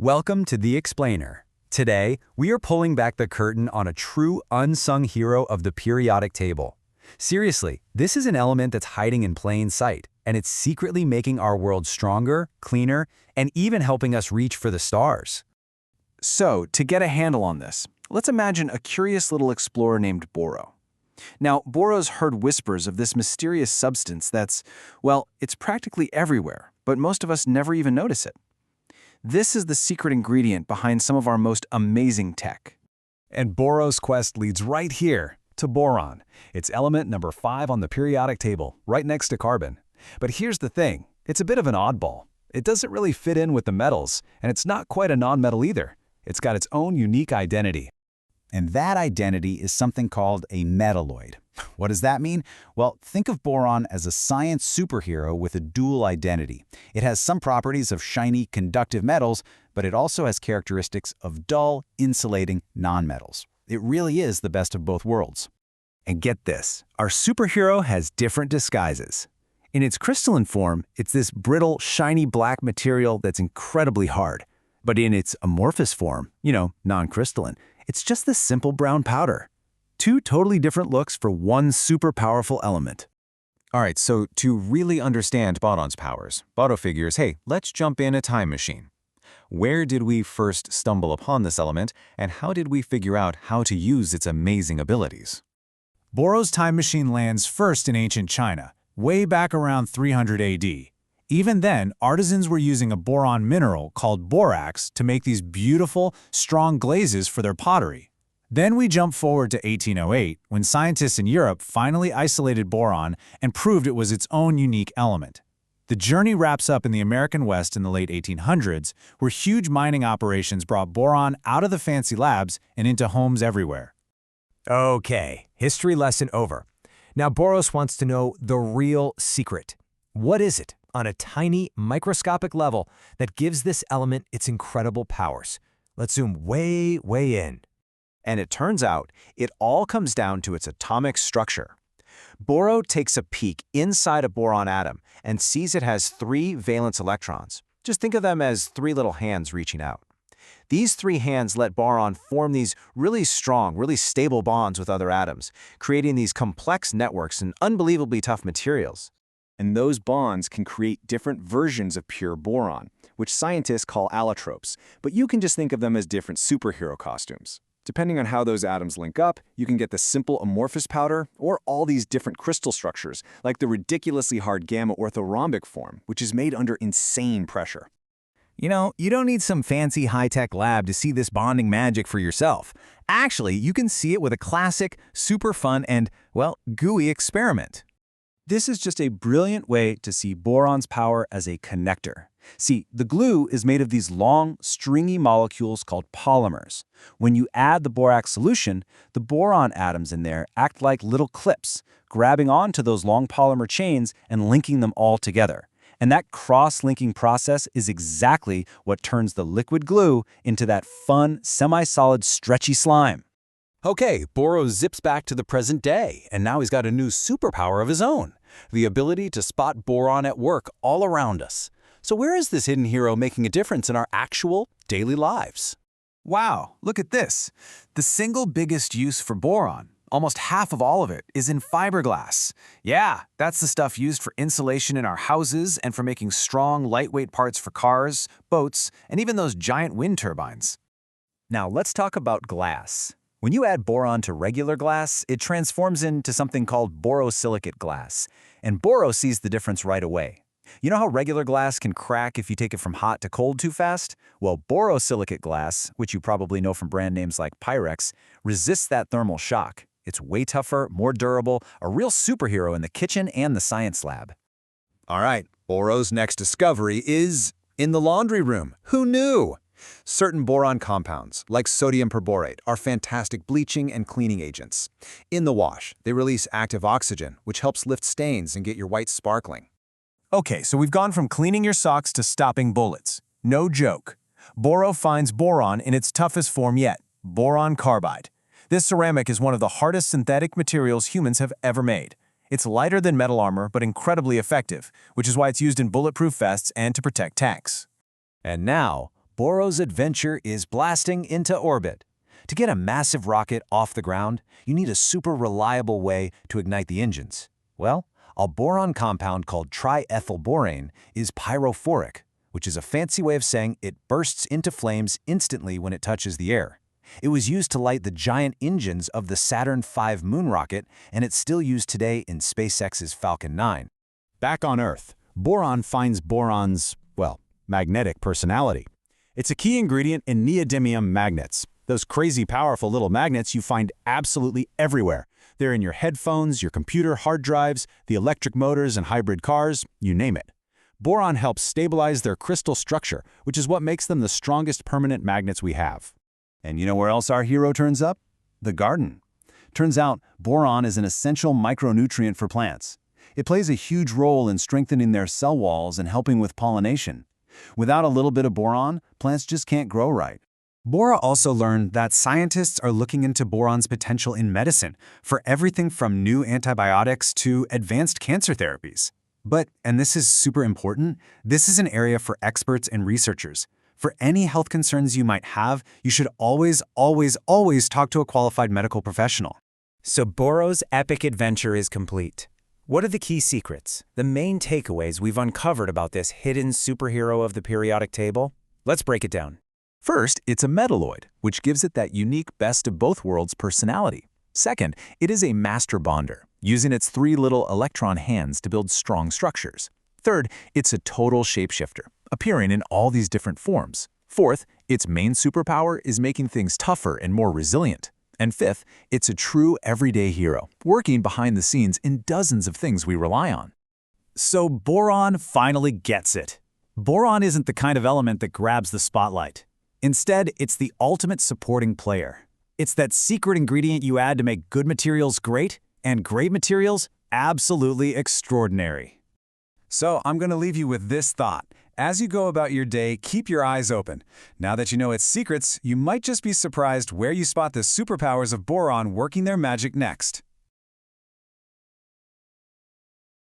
Welcome to The Explainer. Today, we are pulling back the curtain on a true unsung hero of the periodic table. Seriously, this is an element that's hiding in plain sight, and it's secretly making our world stronger, cleaner, and even helping us reach for the stars. So, to get a handle on this, let's imagine a curious little explorer named Boro. Now, Boro's heard whispers of this mysterious substance that's, well, it's practically everywhere, but most of us never even notice it. This is the secret ingredient behind some of our most amazing tech. And Boro's quest leads right here, to boron. It's element number 5 on the periodic table, right next to carbon. But here's the thing, it's a bit of an oddball. It doesn't really fit in with the metals, and it's not quite a non-metal either. It's got its own unique identity. And that identity is something called a metalloid. What does that mean? Well, think of boron as a science superhero with a dual identity. It has some properties of shiny, conductive metals, but it also has characteristics of dull, insulating nonmetals. It really is the best of both worlds. And get this, our superhero has different disguises. In its crystalline form, it's this brittle, shiny black material that's incredibly hard. But in its amorphous form, non-crystalline, it's just this simple brown powder. Two totally different looks for one super powerful element. All right, so to really understand boron's powers, Bodo figures, hey, let's jump in a time machine. Where did we first stumble upon this element, and how did we figure out how to use its amazing abilities? Boro's time machine lands first in ancient China, way back around 300 AD. Even then, artisans were using a boron mineral called borax to make these beautiful, strong glazes for their pottery. Then we jump forward to 1808, when scientists in Europe finally isolated boron and proved it was its own unique element. The journey wraps up in the American West in the late 1800s, where huge mining operations brought boron out of the fancy labs and into homes everywhere. Okay, history lesson over. Now Boros wants to know the real secret. What is it, on a tiny, microscopic level, that gives this element its incredible powers? Let's zoom way, way in. And it turns out, it all comes down to its atomic structure. Boro takes a peek inside a boron atom and sees it has 3 valence electrons. Just think of them as 3 little hands reaching out. These 3 hands let boron form these really strong, really stable bonds with other atoms, creating these complex networks and unbelievably tough materials. And those bonds can create different versions of pure boron, which scientists call allotropes, but you can just think of them as different superhero costumes. Depending on how those atoms link up, you can get the simple amorphous powder or all these different crystal structures, like the ridiculously hard gamma orthorhombic form, which is made under insane pressure. You don't need some fancy high-tech lab to see this bonding magic for yourself. Actually, you can see it with a classic, super fun, and, well, gooey experiment. This is just a brilliant way to see boron's power as a connector. See, the glue is made of these long, stringy molecules called polymers. When you add the borax solution, the boron atoms in there act like little clips, grabbing onto those long polymer chains and linking them all together. And that cross-linking process is exactly what turns the liquid glue into that fun, semi-solid, stretchy slime. Okay, Boro zips back to the present day, and now he's got a new superpower of his own, the ability to spot boron at work all around us. So where is this hidden hero making a difference in our actual daily lives? Wow, look at this. The single biggest use for boron, almost half of all of it, is in fiberglass. Yeah, that's the stuff used for insulation in our houses and for making strong, lightweight parts for cars, boats, and even those giant wind turbines. Now let's talk about glass. When you add boron to regular glass, it transforms into something called borosilicate glass, and Boro sees the difference right away. You know how regular glass can crack if you take it from hot to cold too fast? Well, borosilicate glass, which you probably know from brand names like Pyrex, resists that thermal shock. It's way tougher, more durable, a real superhero in the kitchen and the science lab. All right, Boro's next discovery is in the laundry room. Who knew? Certain boron compounds, like sodium perborate, are fantastic bleaching and cleaning agents. In the wash, they release active oxygen, which helps lift stains and get your whites sparkling. Okay, so we've gone from cleaning your socks to stopping bullets. No joke. Boro finds boron in its toughest form yet, boron carbide. This ceramic is one of the hardest synthetic materials humans have ever made. It's lighter than metal armor, but incredibly effective, which is why it's used in bulletproof vests and to protect tanks. And now, Boro's adventure is blasting into orbit. To get a massive rocket off the ground, you need a super reliable way to ignite the engines. Well, a boron compound called triethylborane is pyrophoric, which is a fancy way of saying it bursts into flames instantly when it touches the air. It was used to light the giant engines of the Saturn V moon rocket, and it's still used today in SpaceX's Falcon 9. Back on Earth, boron finds boron's, well, magnetic personality. It's a key ingredient in neodymium magnets, those crazy powerful little magnets you find absolutely everywhere. They're in your headphones, your computer hard drives, the electric motors and hybrid cars, you name it. Boron helps stabilize their crystal structure, which is what makes them the strongest permanent magnets we have. And you know where else our hero turns up? The garden. Turns out, boron is an essential micronutrient for plants. It plays a huge role in strengthening their cell walls and helping with pollination. Without a little bit of boron, plants just can't grow right. Bora also learned that scientists are looking into boron's potential in medicine for everything from new antibiotics to advanced cancer therapies. But, and this is super important, this is an area for experts and researchers. For any health concerns you might have, you should always talk to a qualified medical professional. So Boro's epic adventure is complete. What are the key secrets, the main takeaways we've uncovered about this hidden superhero of the periodic table? Let's break it down. First, it's a metalloid, which gives it that unique best of both worlds personality. Second, it is a master bonder, using its 3 little electron hands to build strong structures. Third, it's a total shapeshifter, appearing in all these different forms. Fourth, its main superpower is making things tougher and more resilient. And fifth, it's a true everyday hero, working behind the scenes in dozens of things we rely on. So boron finally gets it. Boron isn't the kind of element that grabs the spotlight. Instead, it's the ultimate supporting player. It's that secret ingredient you add to make good materials great, and great materials absolutely extraordinary. So I'm going to leave you with this thought. As you go about your day, keep your eyes open. Now that you know its secrets, you might just be surprised where you spot the superpowers of boron working their magic next.